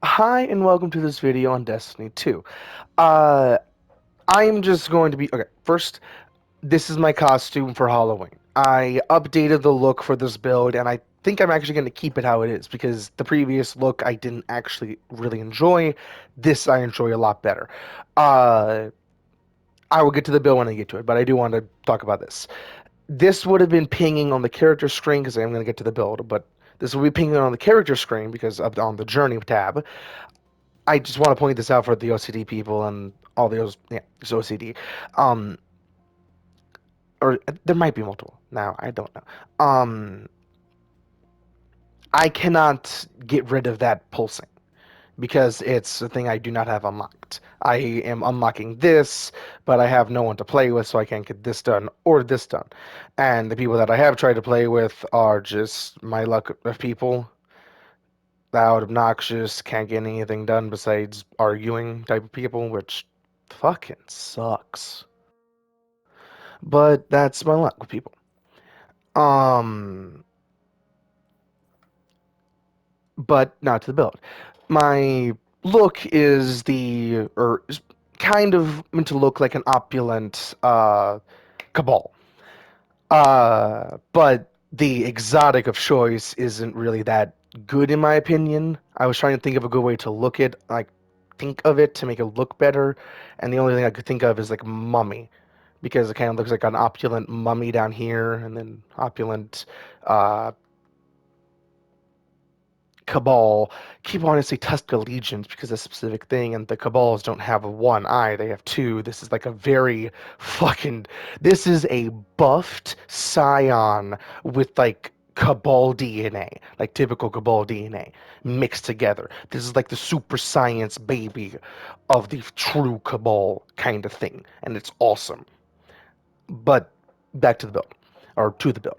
Hi and welcome to this video on Destiny 2. Uh, I'm just going to be okay. First, this is my costume for Halloween. I updated the look for this build, and I think I'm actually going to keep it how it is because the previous look I didn't actually really enjoy. This I enjoy a lot better. Uh, I will get to the build when I get to it, but I do want to talk about this. This would have been pinging on the character screen because I'm going to get to the build, but this will be pinging on the character screen because of on the journey tab. I just want to point this out for the OCD people and all those, yeah, it's OCD. Um, or there might be multiple. Now, I don't know. I cannot get rid of that pulsing because it's a thing I do not have unlocked. I am unlocking this, but I have no one to play with, so I can't get this done or this done. And the people that I have tried to play with are just my luck of people, loud, obnoxious, can't get anything done besides arguing type of people, which fucking sucks. But that's my luck with people. Um, but not to the build. My look is or is kind of meant to look like an opulent cabal. But the exotic of choice isn't really that good in my opinion. I was trying to think of a good way to think of it to make it look better, and the only thing I could think of is like mummy, because it kind of looks like an opulent mummy down here, and then opulent uh, cabal. Keep wanting to say Tusk Legions because of a specific thing, and the cabals don't have one eye; they have two. This is like a very fucking. This is a buffed scion with like cabal DNA, like typical cabal DNA mixed together. This is like the super science baby of the true cabal kind of thing, and it's awesome. But back to the build, or to the build.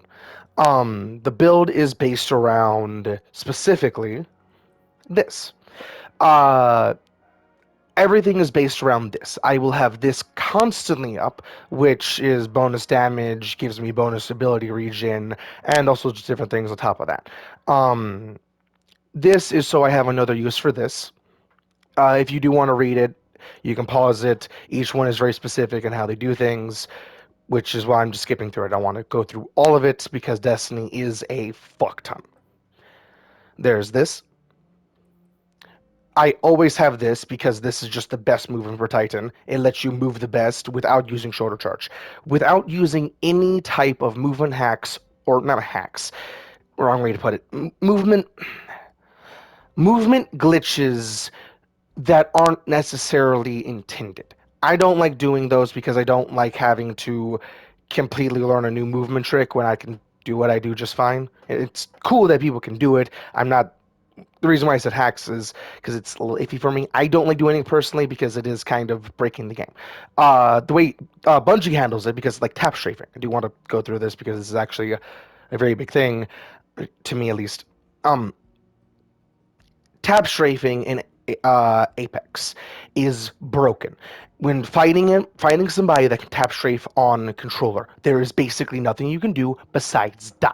The build is based around specifically this. Uh, Everything is based around this. I will have this constantly up, which is bonus damage, gives me bonus ability regen, and also just different things on top of that. Um, this is so I have another use for this. If you do want to read it, you can pause it. Each one is very specific in how they do things, which is why I'm just skipping through it. I want to go through all of it because Destiny is a fuck ton. There's this. I always have this because this is just the best movement for Titan. It lets you move the best without using shoulder charge, without using any type of movement hacks, or not hacks, wrong way to put it. Movement glitches that aren't necessarily intended. I don't like doing those because I don't like having to completely learn a new movement trick when I can do what I do just fine. It's cool that people can do it. I'm not The reason why I said hacks is because it's a little iffy for me. I don't like doing it personally because it is kind of breaking the game. The way Bungie handles it, because like tap strafing, I do want to go through this because this is actually a very big thing to me at least. Um, Tap strafing in Apex is broken. When fighting somebody that can tap strafe on a controller, there is basically nothing you can do besides die,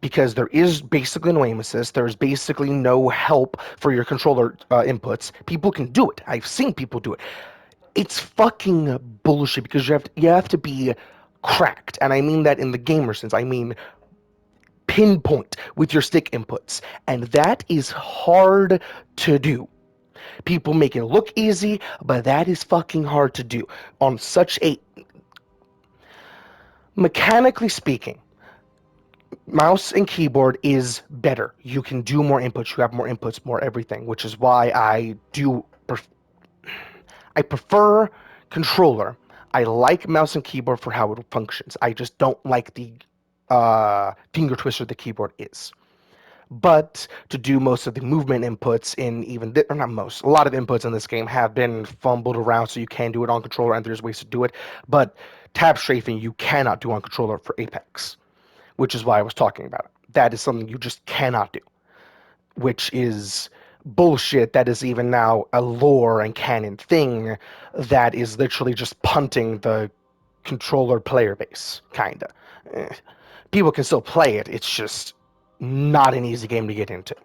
because there is basically no aim assist. There is basically no help for your controller inputs. People can do it. I've seen people do it. It's fucking bullshit because you have to be cracked, and I mean that in the gamer sense. I mean pinpoint with your stick inputs, and that is hard to do. People make it look easy, but that is fucking hard to do on such a mechanically speaking. Mouse and keyboard is better. You can do more inputs. You have more inputs, more everything, which is why I prefer controller. I like mouse and keyboard for how it functions. I just don't like the finger twister the keyboard is. But to do most of the movement inputs in or not most, a lot of inputs in this game have been fumbled around, so you can do it on controller, and there's ways to do it. But tab strafing you cannot do on controller for Apex, which is why I was talking about it. That is something you just cannot do, which is bullshit. That is even now a lore and canon thing that is literally just punting the controller player base, kinda. Eh. People can still play it. It's just not an easy game to get into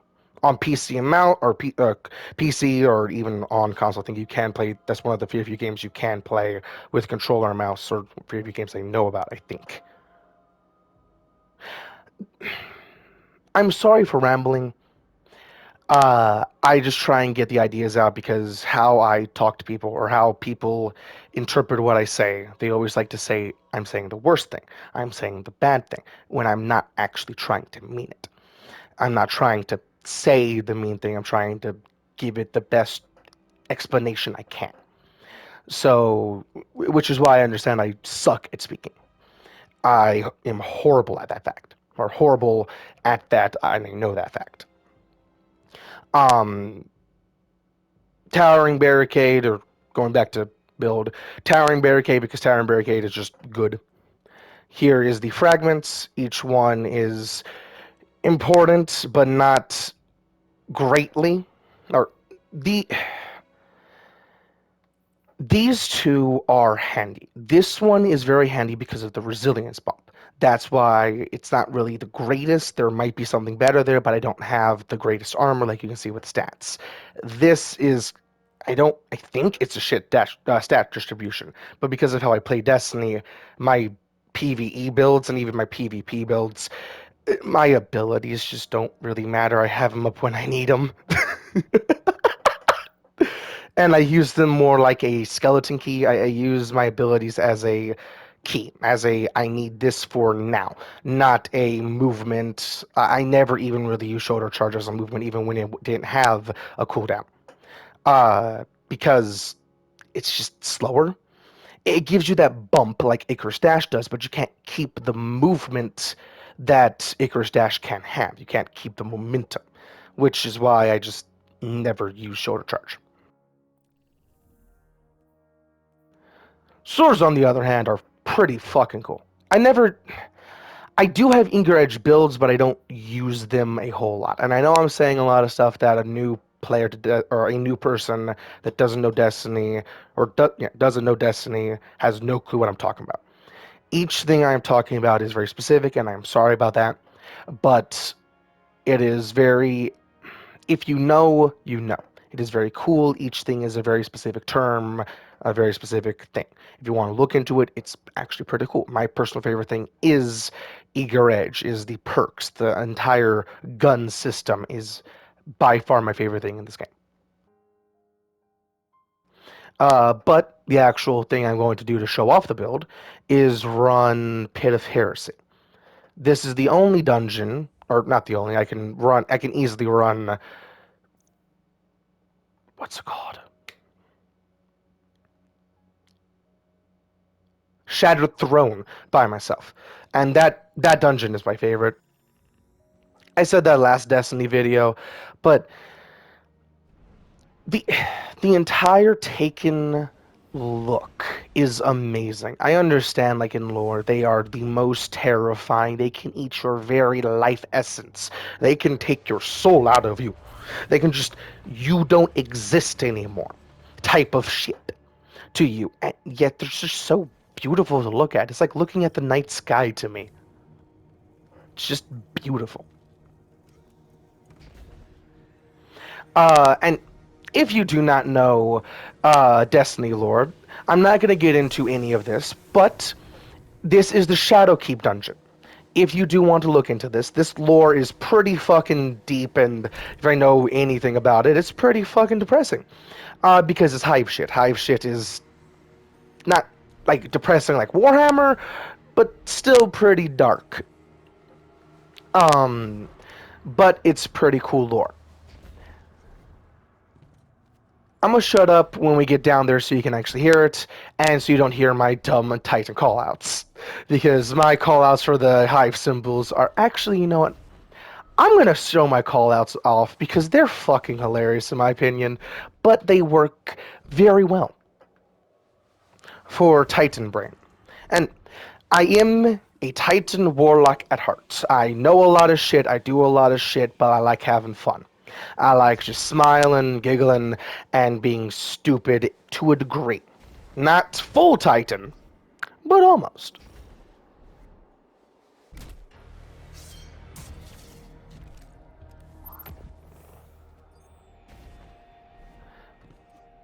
on PC and mount or PC or even on console. I think you can play. That's one of the few games you can play with controller and mouse, or few games I know about. I think. I'm sorry for rambling. I just try and get the ideas out because how I talk to people or how people interpret what I say, they always like to say I'm saying the worst thing, I'm saying the bad thing, when I'm not actually trying to mean it. I'm not trying to say the mean thing, I'm trying to give it the best explanation I can. So, which is why I understand I suck at speaking. I am horrible at that fact, or horrible at that, I know that fact. Um, Towering Barricade, or going back to build, Towering Barricade, because Towering Barricade is just good. Here is the fragments. Each one is important, but not greatly. Or the These two are handy. This one is very handy because of the resilience bump. That's why it's not really the greatest. There might be something better there, but I don't have the greatest armor like you can see with stats. This is, I think it's a stat distribution, but because of how I play Destiny, my PvE builds and even my PvP builds, my abilities just don't really matter. I have them up when I need them. And I use them more like a skeleton key. I use my abilities as a key, as a I need this for now, not a movement. I never even really use shoulder charge as a movement, even when it didn't have a cooldown, because it's just slower. It gives you that bump like Icarus Dash does, but you can't keep the movement that Icarus Dash can have. You can't keep the momentum, which is why I just never use shoulder charge. Swords, on the other hand, are pretty fucking cool. I do have Eager Edge builds, but I don't use them a whole lot. And I know I'm saying a lot of stuff that a new player or a new person that doesn't know Destiny or doesn't know Destiny has no clue what I'm talking about. Each thing I'm talking about is very specific, and I'm sorry about that. But it is very, if you know, you know. It is very cool. Each thing is a very specific term, a very specific thing. If you want to look into it, it's actually pretty cool. My personal favorite thing is Eager Edge, is the perks. The entire gun system is by far my favorite thing in this game. But the actual thing I'm going to do to show off the build is run Pit of Heresy. This is the only dungeon, or not the only, I can easily run, what's it called? Shattered Throne by myself. And that dungeon is my favorite. I said that last Destiny video, but the the entire Taken look is amazing. I understand, like in lore, they are the most terrifying. They can eat your very life essence. They can take your soul out of you. They can just, you don't exist anymore type of shit to you. And yet they're just so beautiful to look at. It's like looking at the night sky to me. It's just beautiful. And if you do not know Destiny lore, I'm not going to get into any of this, but this is the Shadowkeep dungeon. If you do want to look into this, this lore is pretty fucking deep, and if I know anything about it, it's pretty fucking depressing. Because it's hive shit. Hive shit is not like depressing like Warhammer, but still pretty dark. Um, but it's pretty cool lore. I'm gonna shut up when we get down there so you can actually hear it, and so you don't hear my dumb Titan callouts. Because my callouts for the hive symbols are actually, you know what? I'm gonna show my callouts off because they're fucking hilarious in my opinion, but they work very well for Titan Brain. And I am a Titan Warlock at heart. I know a lot of shit, I do a lot of shit, but I like having fun. I like just smiling, giggling, and being stupid to a degree. Not full Titan, but almost.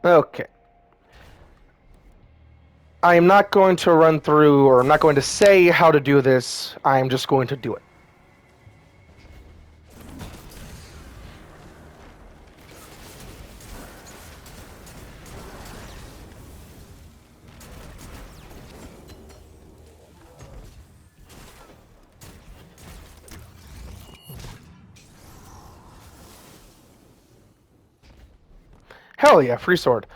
Okay. I am not going to run through, or I'm not going to say how to do this. I am just going to do it. Hell yeah, free sword.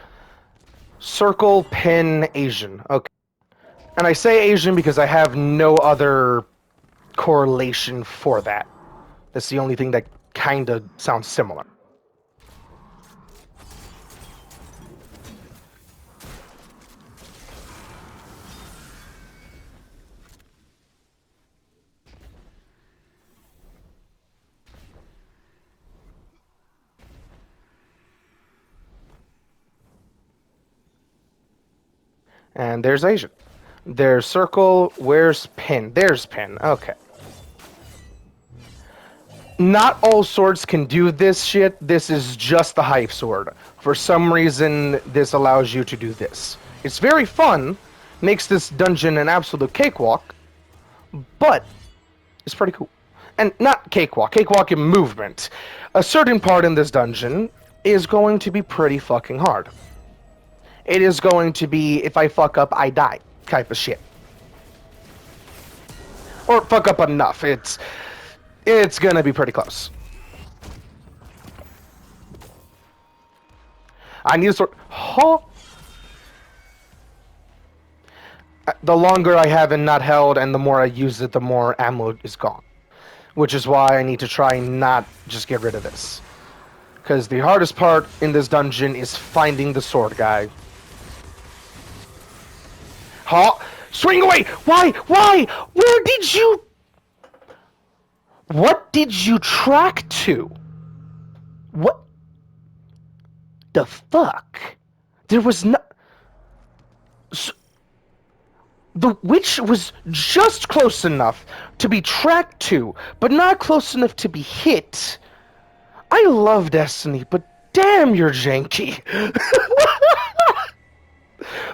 Circle, pin, Asian. Okay. And I say Asian because I have no other correlation for that. That's the only thing that kind of sounds similar. And there's Asian. There's circle. Where's pin? There's pin. Okay. Not all swords can do this shit. This is just the hype sword. For some reason, this allows you to do this. It's very fun, makes this dungeon an absolute cakewalk, but it's pretty cool. And not cakewalk, cakewalk in movement. A certain part in this dungeon is going to be pretty fucking hard. It is going to be, if I fuck up, I die type of shit. Or fuck up enough. It's gonna be pretty close. I need a sword. Huh? The longer I have it not held and the more I use it, the more ammo is gone. Which is why I need to try and not just get rid of this. Because the hardest part in this dungeon is finding the sword guy. Huh? Swing away! Why? Why? Where did you... What did you track to? What the fuck? There was no... The witch was just close enough to be tracked to, but not close enough to be hit. I love Destiny, but damn, you're janky.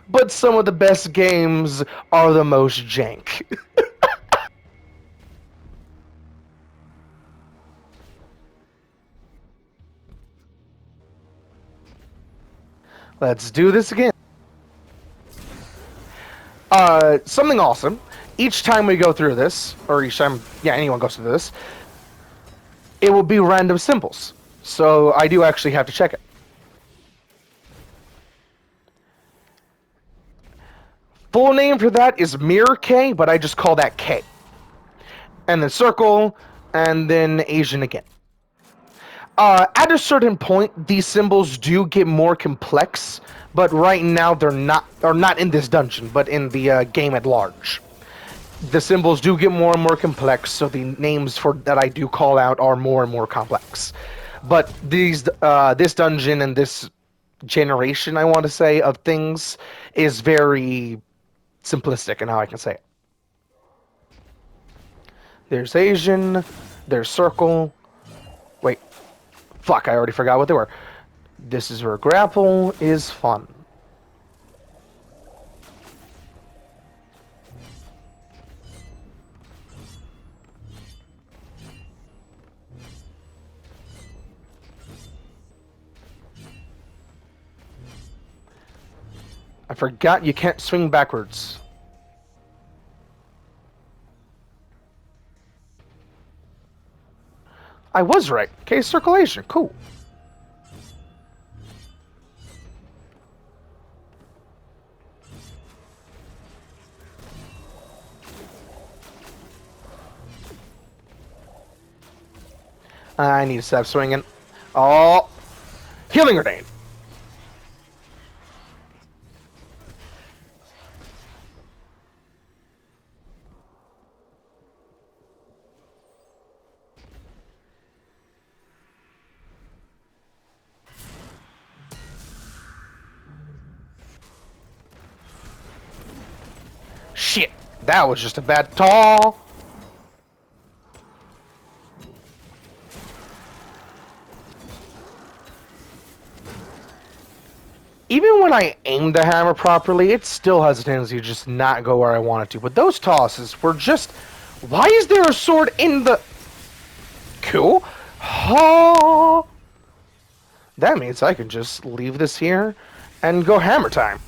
But some of the best games are the most jank. Let's do this again. Something awesome. Each time we go through this, or each time, yeah, anyone goes through this, it will be random symbols. So I do actually have to check it. Full name for that is Mirror K, but I just call that K. And then circle, and then Asian again. At a certain point, these symbols do get more complex, but right now they're not, or not in this dungeon, but in the game at large. The symbols do get more and more complex, so the names for that I do call out are more and more complex. But this dungeon and this generation, I want to say, of things is very simplistic in how I can say it. There's Asian, there's circle. Wait, fuck, I already forgot what they were. This is where grapple is fun. I forgot you can't swing backwards. I was right. Okay, circulation. Cool. I need to stop swinging. Oh, healing grenade. Shit, that was just a bad call. Even when I aim the hammer properly, it still has a tendency to just not go where I want it to. But those tosses were just... Why is there a sword in the... Cool. Oh, that means I can just leave this here and go hammer time.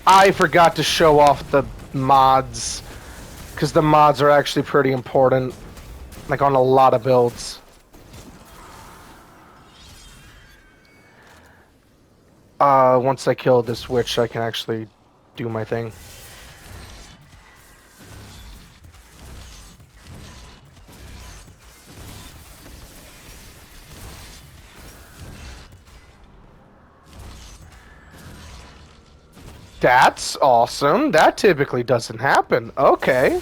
I forgot to show off the mods, because the mods are actually pretty important, like on a lot of builds. Once I kill this witch, I can actually do my thing. That's awesome. That typically doesn't happen. Okay.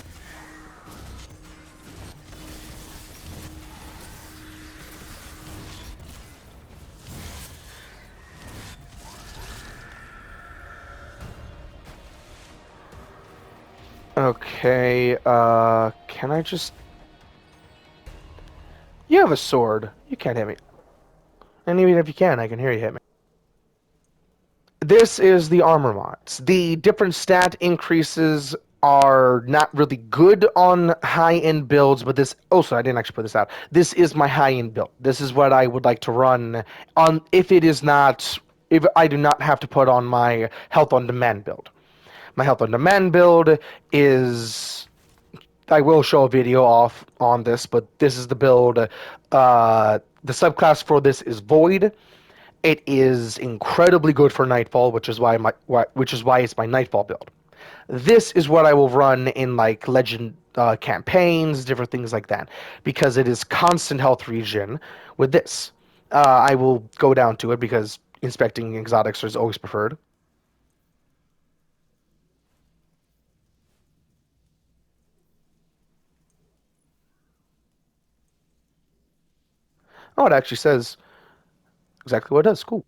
Okay, can I just... You have a sword. You can't hit me. And even if you can, I can hear you hit me. This is the armor mods. The different stat increases are not really good on high-end builds, but this... Also, I didn't actually put this out. This is my high-end build. This is what I would like to run on if it is not... If I do not have to put on my health on demand build. My health on demand build is... I will show a video off on this, but this is the build. The subclass for this is Void. It is incredibly good for Nightfall, which is why it's my Nightfall build. This is what I will run in like Legend campaigns, different things like that, because it is constant health regen with this. I will go down to it because inspecting exotics is always preferred. Oh, it actually says exactly what it does. Cool.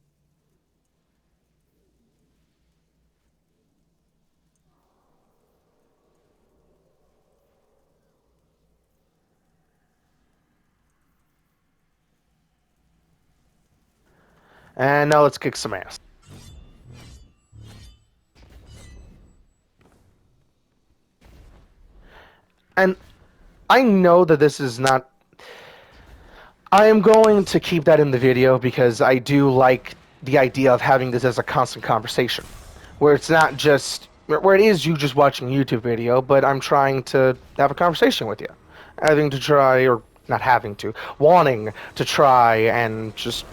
And now let's kick some ass. And I know that this is not... I am going to keep that in the video because I do like the idea of having this as a constant conversation. Where it's not just... Where it is you just watching a YouTube video, but I'm trying to have a conversation with you. Having to try, or not having to, wanting to try and just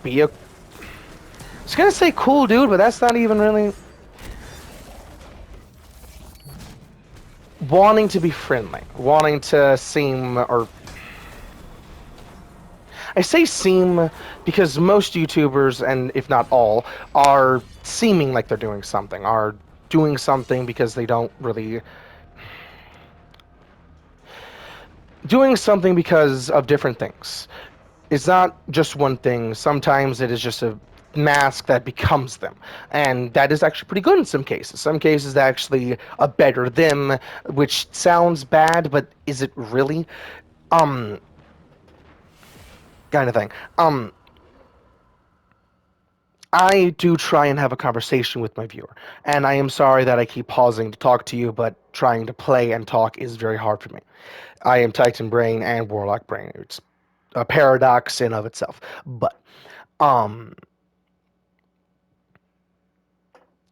be a... I was gonna say cool dude, but that's not even really... Wanting to be friendly. Wanting to seem, or... I say seem because most YouTubers, and if not all, are seeming like they're doing something because they don't really... Doing something because of different things. It's not just one thing. Sometimes it is just a mask that becomes them. And that is actually pretty good in some cases. Some cases actually a better them, which sounds bad, but is it really? Um, Kind of thing. I do try and have a conversation with my viewer, and I am sorry that I keep pausing to talk to you, but trying to play and talk is very hard for me. I am Titan Brain and Warlock Brain. It's a paradox in of itself. But um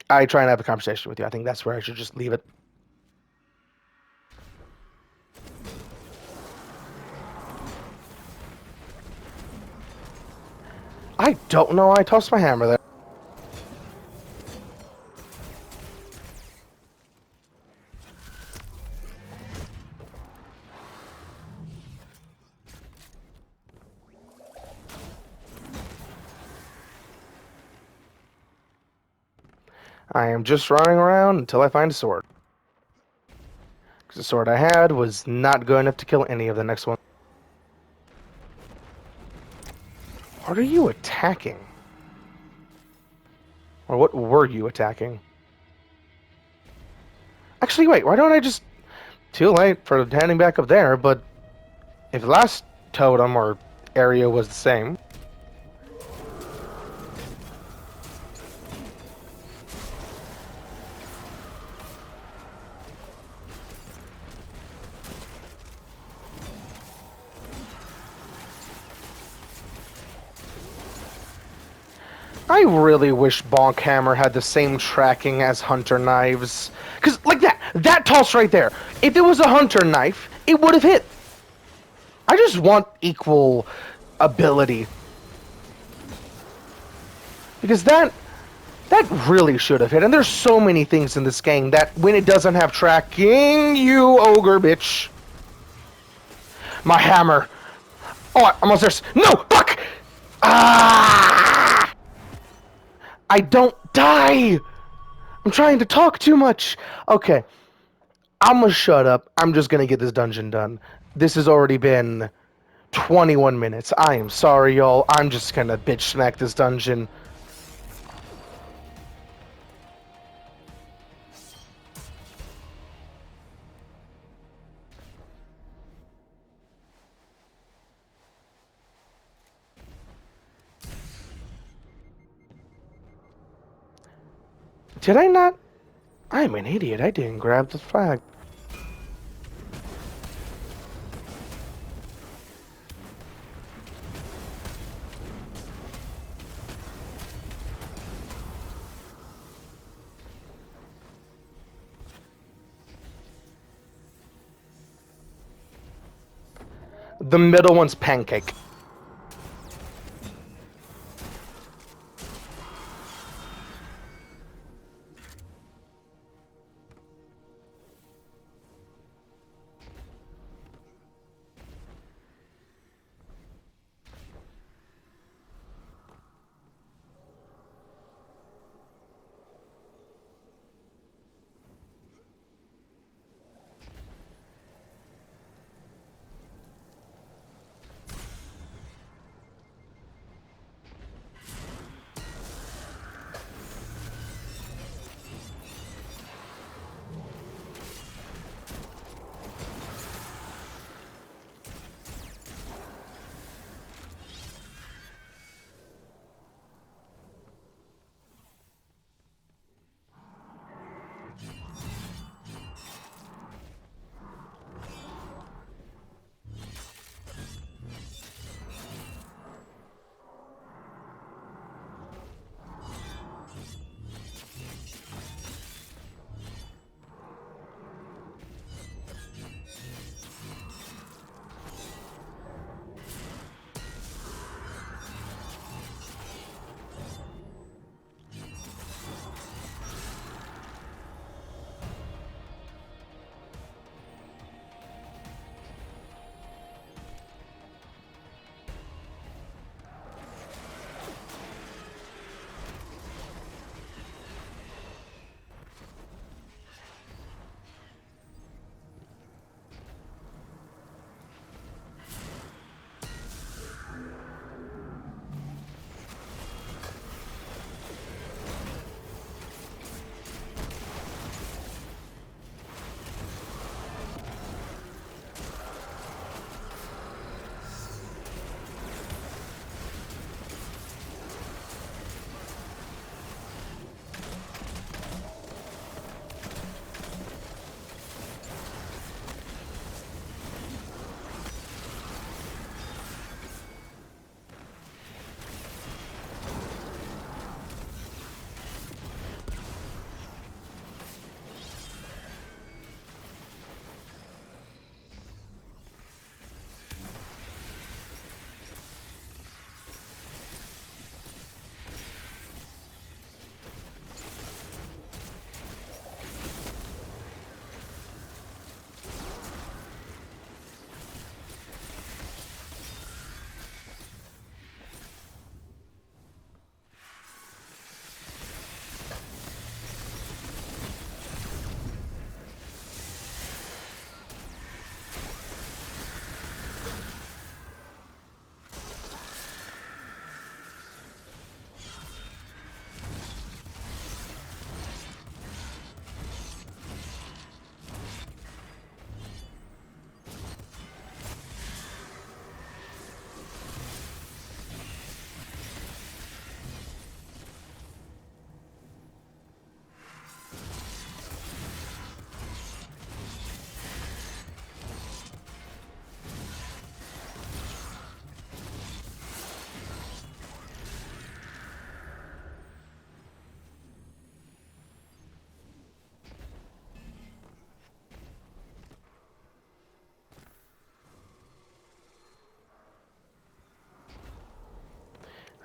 I try and have a conversation with you. I think that's where I should just leave it. I don't know. I tossed my hammer there. I am just running around until I find a sword. Because the sword I had was not good enough to kill any of the next one. What are you attacking? Or what were you attacking? Actually, wait, why don't I just... too late for heading back up there, but if the last totem or area was the same. I really wish Bonk Hammer had the same tracking as Hunter Knives. Because, like that toss right there, if it was a Hunter Knife, it would have hit. I just want equal ability. Because that really should have hit. And there's so many things in this game that when it doesn't have tracking, you ogre bitch. My hammer. Oh, I'm almost there. No! Fuck! Ah! I don't die! I'm trying to talk too much. Okay. I'm gonna shut up. I'm just gonna get this dungeon done. This has already been 21 minutes. I am sorry, y'all. I'm just gonna bitch smack this dungeon. Did I not? I'm an idiot. I didn't grab the flag. The middle one's pancake.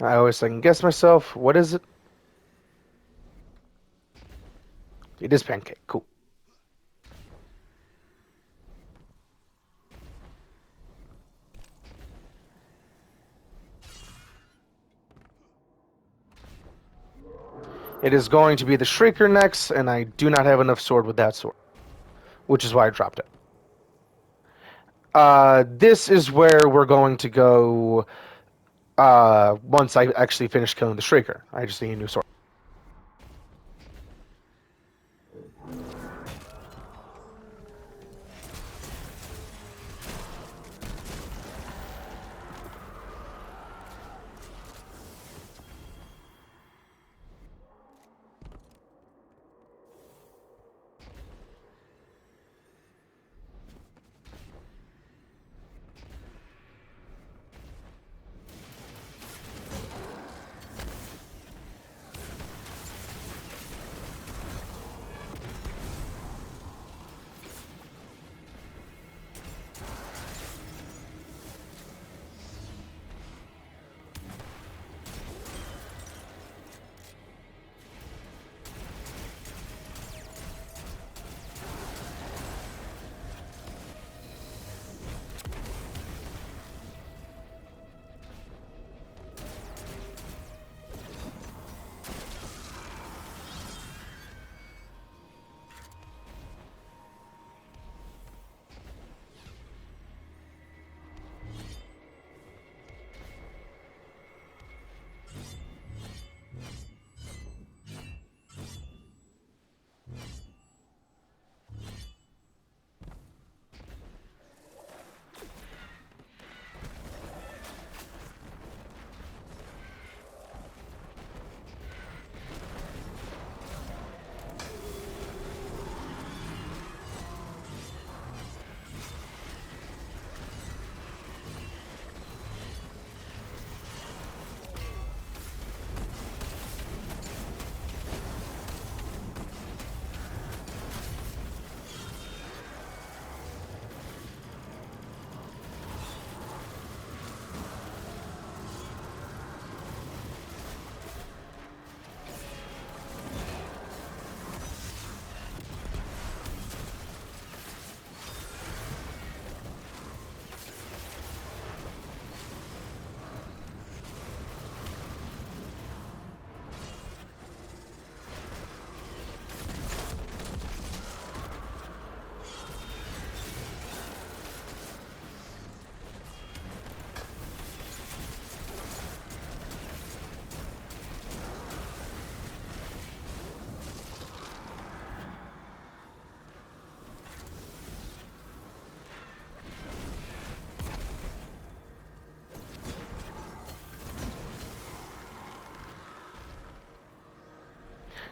I always second guess myself. What is it? It is pancake. Cool. It is going to be the Shrieker next, and I do not have enough sword with that sword, which is why I dropped it. This is where we're going to go once I actually finish killing the Shrieker. I just need a new sword.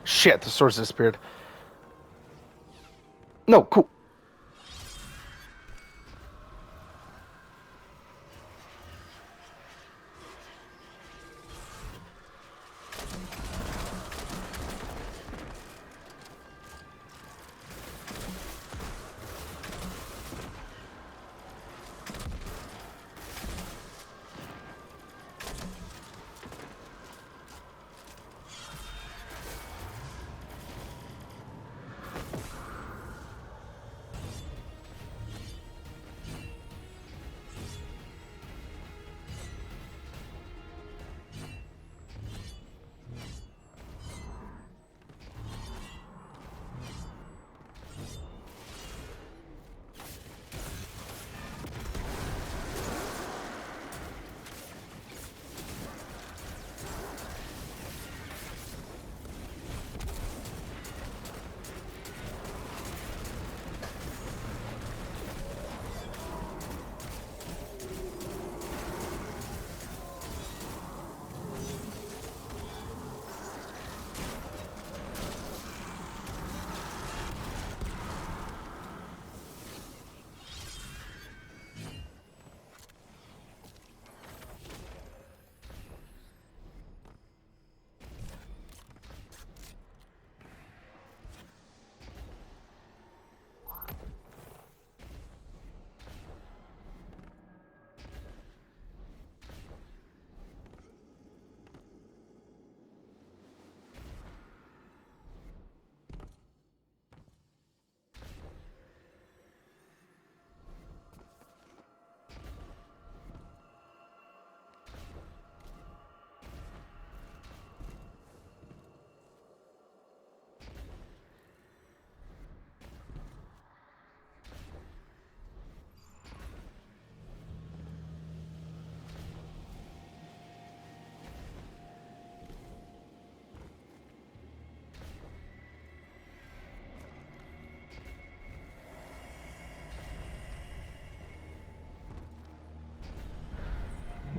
Shit, the sword's disappeared. No, cool.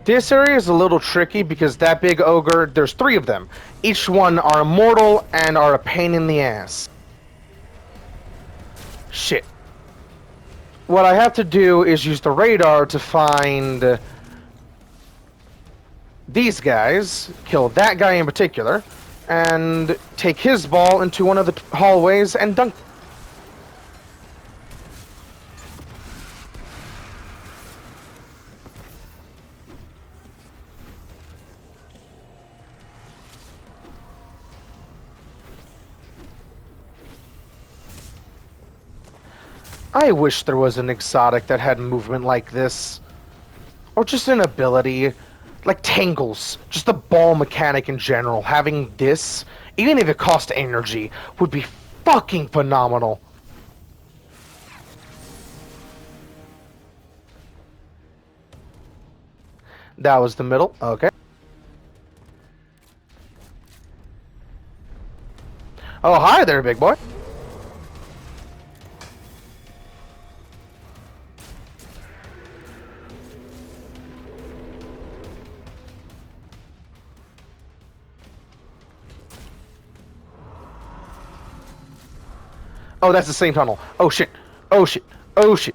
This area is a little tricky because that big ogre, there's three of them. Each one are immortal and are a pain in the ass. Shit. What I have to do is use the radar to find these guys, kill that guy in particular, and take his ball into one of the hallways and dunk. I wish there was an exotic that had movement like this. Or just an ability. Like Tangles. Just the ball mechanic in general. Having this, even if it cost energy, would be fucking phenomenal. That was the middle. Okay. Oh, hi there, big boy. Oh, that's the same tunnel. Oh, shit. Oh, shit. Oh, shit.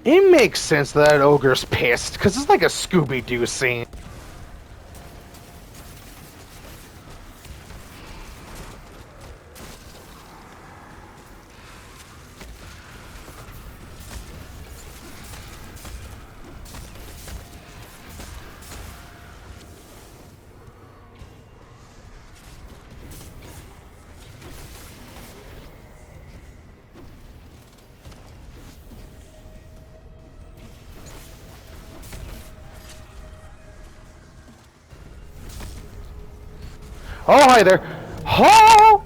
It makes sense that ogre's pissed, because it's like a Scooby-Doo scene. Oh, hi there. Oh!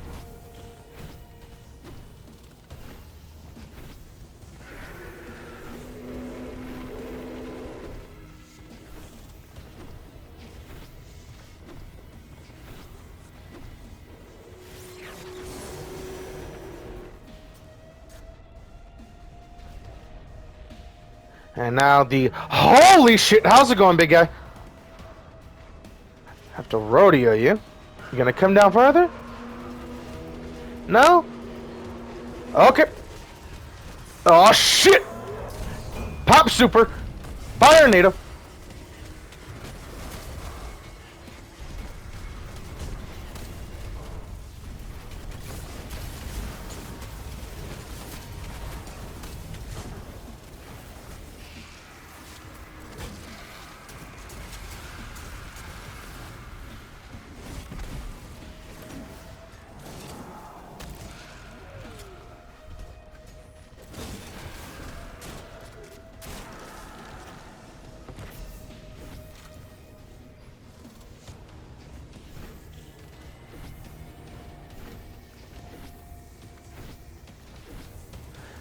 And now the... Holy shit! How's it going, big guy? Have to rodeo you. You gonna come down further? No? Okay. Oh, shit! Pop super! Fire native!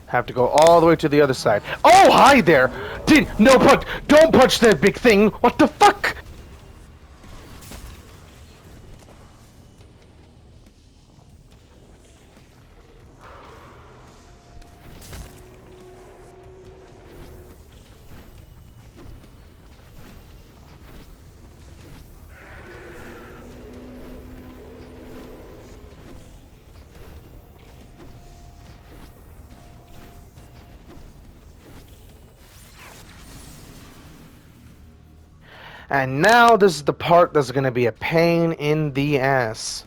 Have to go all the way to the other side. Oh, hi there! No punch! Don't punch that big thing! What the fuck? And now this is the part that's gonna be a pain in the ass.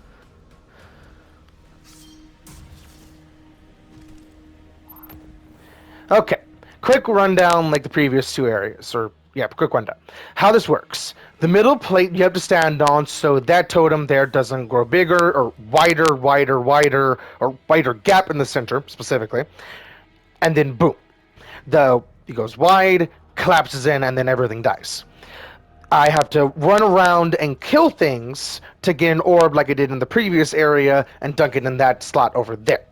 Okay, quick rundown like the previous two areas, or yeah, quick rundown. How this works. The middle plate you have to stand on so that totem there doesn't grow bigger or wider gap in the center specifically. And then boom. It goes wide, collapses in, and then everything dies. I have to run around and kill things to get an orb like I did in the previous area and dunk it in that slot over there.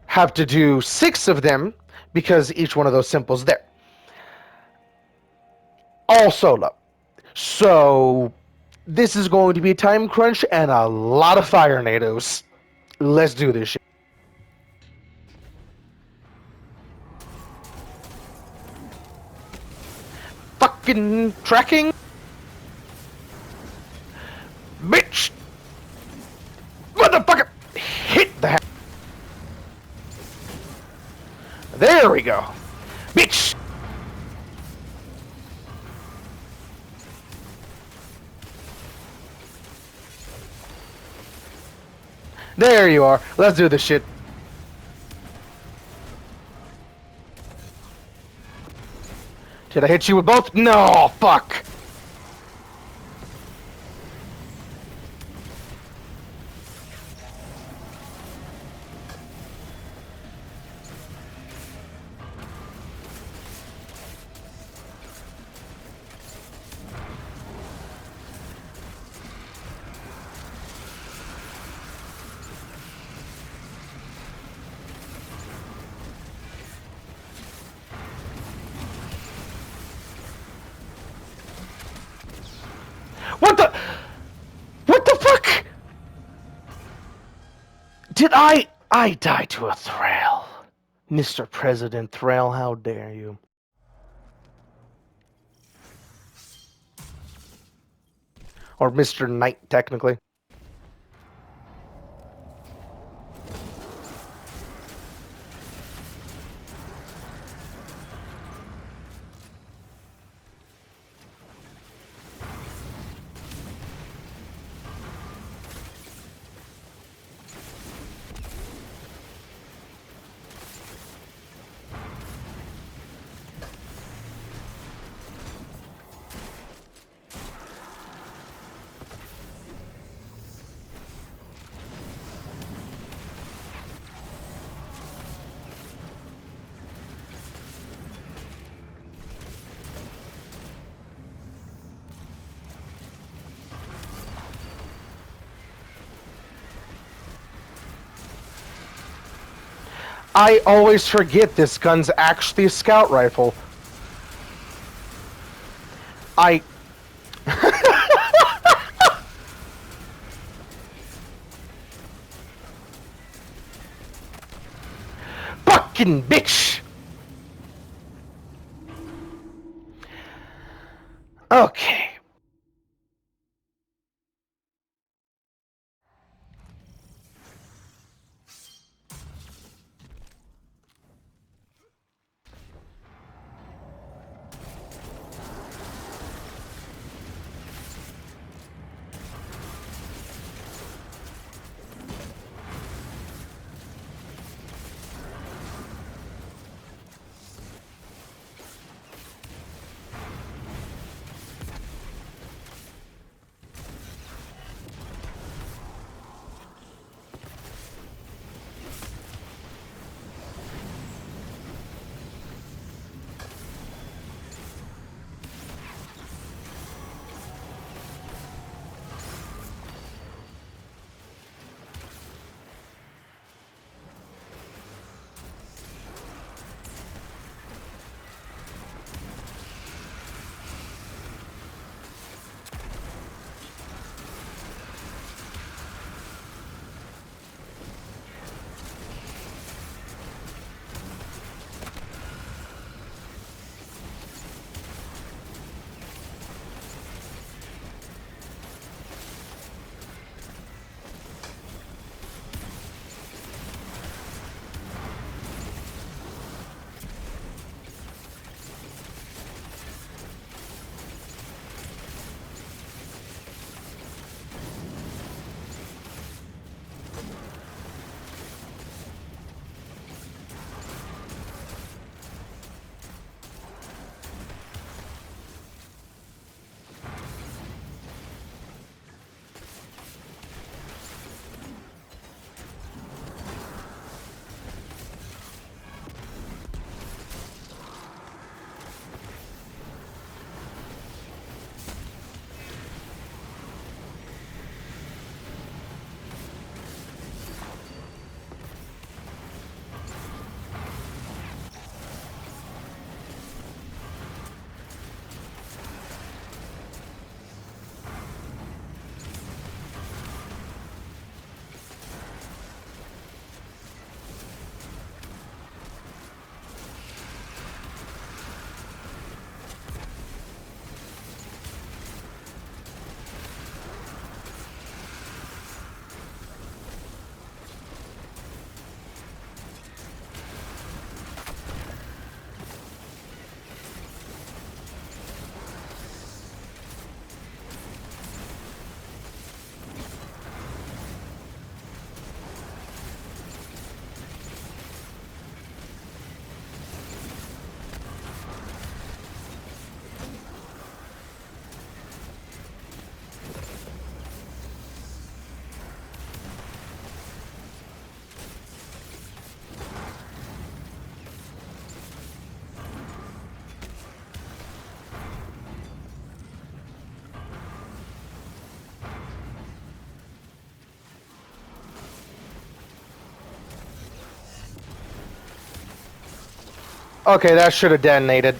Have to do 6 of them because each one of those symbols there. All solo. So this is going to be a time crunch and a lot of fire nados. Let's do this shit. fucking tracking. Bitch! Motherfucker! Hit the. There we go. Bitch! There you are. Let's do this shit. Did I hit you with both? No, fuck. What the? What the fuck? Did I die to a Thrall? Mr. President Thrall, how dare you? Or Mr. Knight, technically. I always forget this gun's actually a scout rifle. I... Fucking bitch! Okay. Okay, that should have detonated.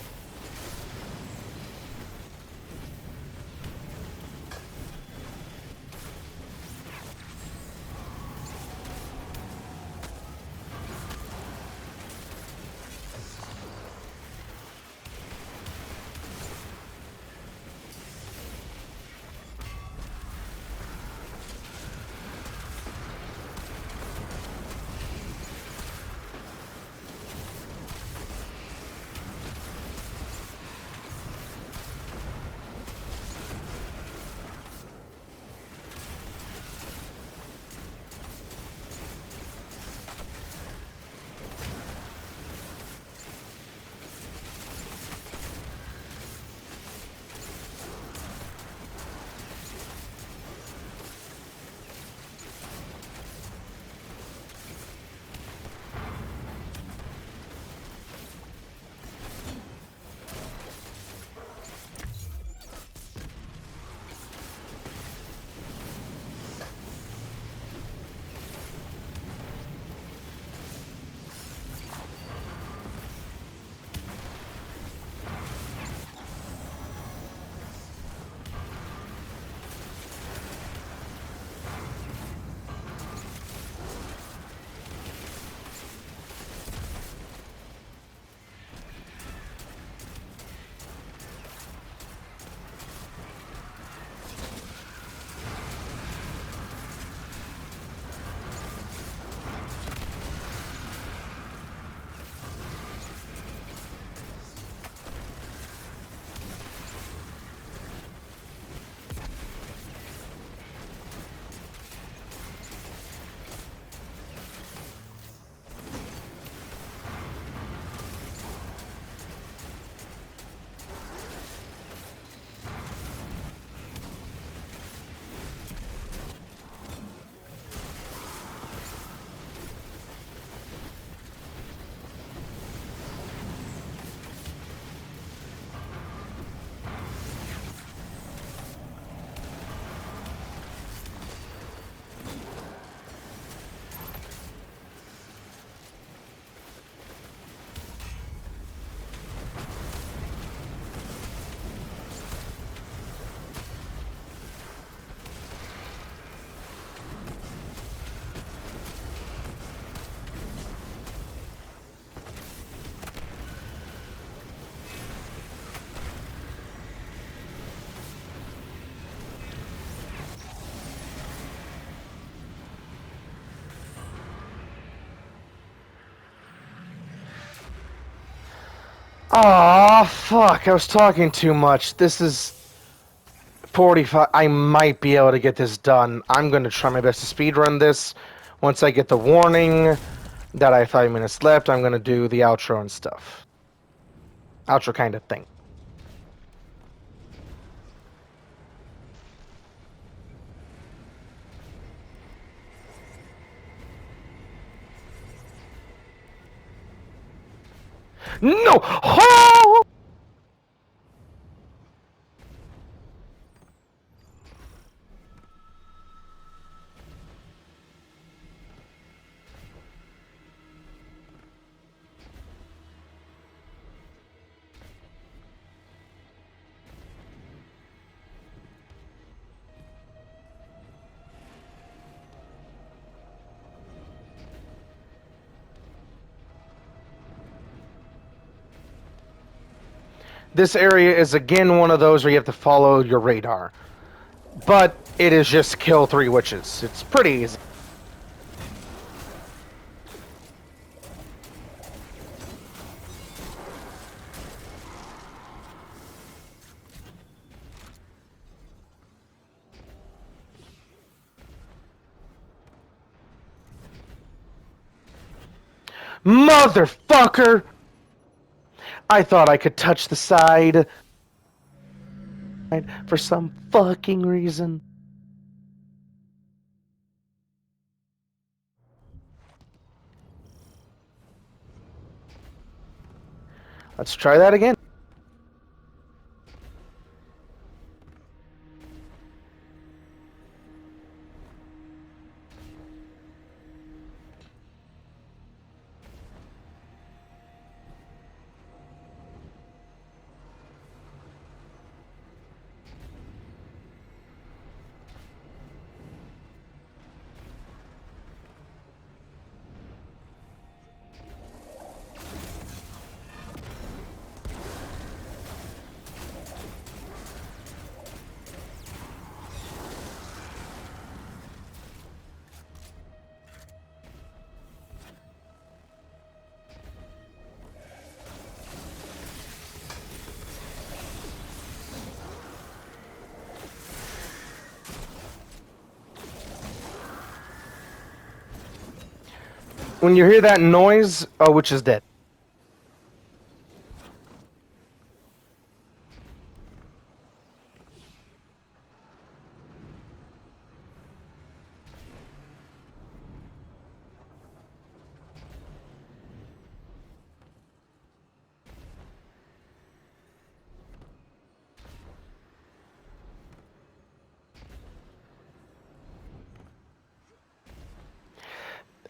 Aw, fuck, I was talking too much. This is 45. I might be able to get this done. I'm going to try my best to speedrun this. Once I get the warning that I have 5 minutes left, I'm going to do the outro and stuff. Outro kind of thing. No! Oh! This area is again one of those where you have to follow your radar. But it is just kill 3 witches. It's pretty easy. Motherfucker! I thought I could touch the side for some fucking reason. Let's try that again. When you hear that noise, a witch is dead.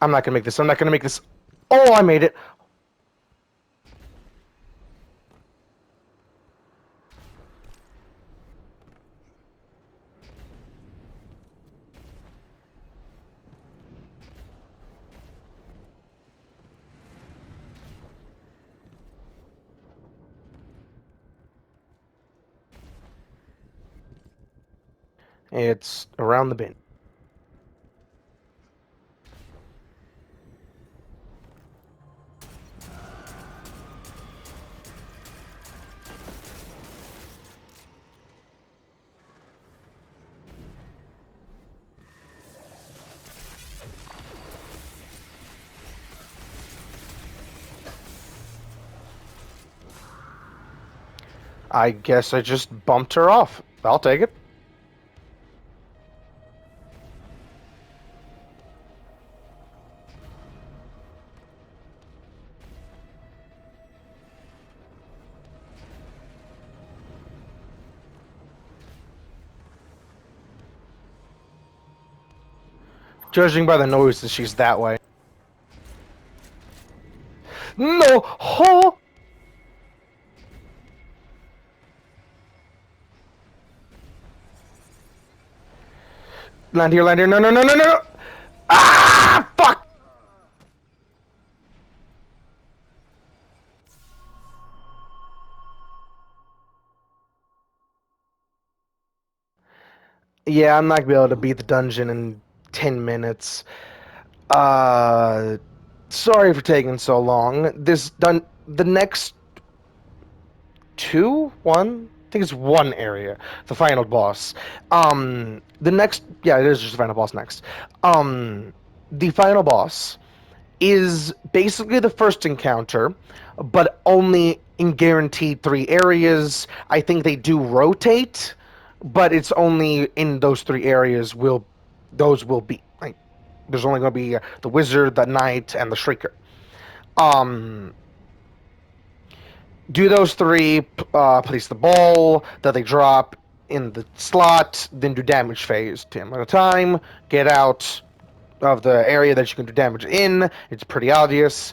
I'm not gonna make this. I'm not gonna make this. Oh, I made it. It's around the bin. I guess I just bumped her off. I'll take it. Judging by the noises, she's that way. No! Oh! Land here, land here. No, no, no, no, no! Ah! Fuck! Yeah, I'm not gonna be able to beat the dungeon in 10 minutes. Uh, sorry for taking so long. The next one? I think it's one area, the final boss. The next, yeah, it is just the final boss next. Um, the final boss is basically the first encounter, but only in guaranteed 3 areas. I think they do rotate, but it's only in those 3 areas. Those will be like there's only going to be the wizard, the knight, and the shrieker. Um, do those three, place the ball that they drop in the slot, then do damage phase 10 at a time. Get out of the area that you can do damage in. It's pretty obvious.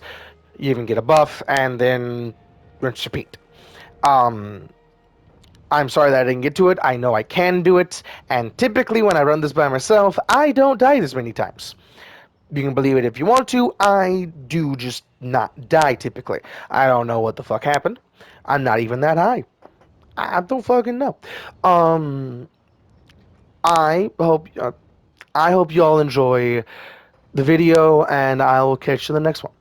You even get a buff, and then rinse repeat. Um, I'm sorry that I didn't get to it. I know I can do it, and typically when I run this by myself, I don't die this many times. You can believe it if you want to. I do just not die typically. I don't know what the fuck happened. I'm not even that high. I don't fucking know. Um, I hope I hope you all enjoy the video, and I will catch you in the next one.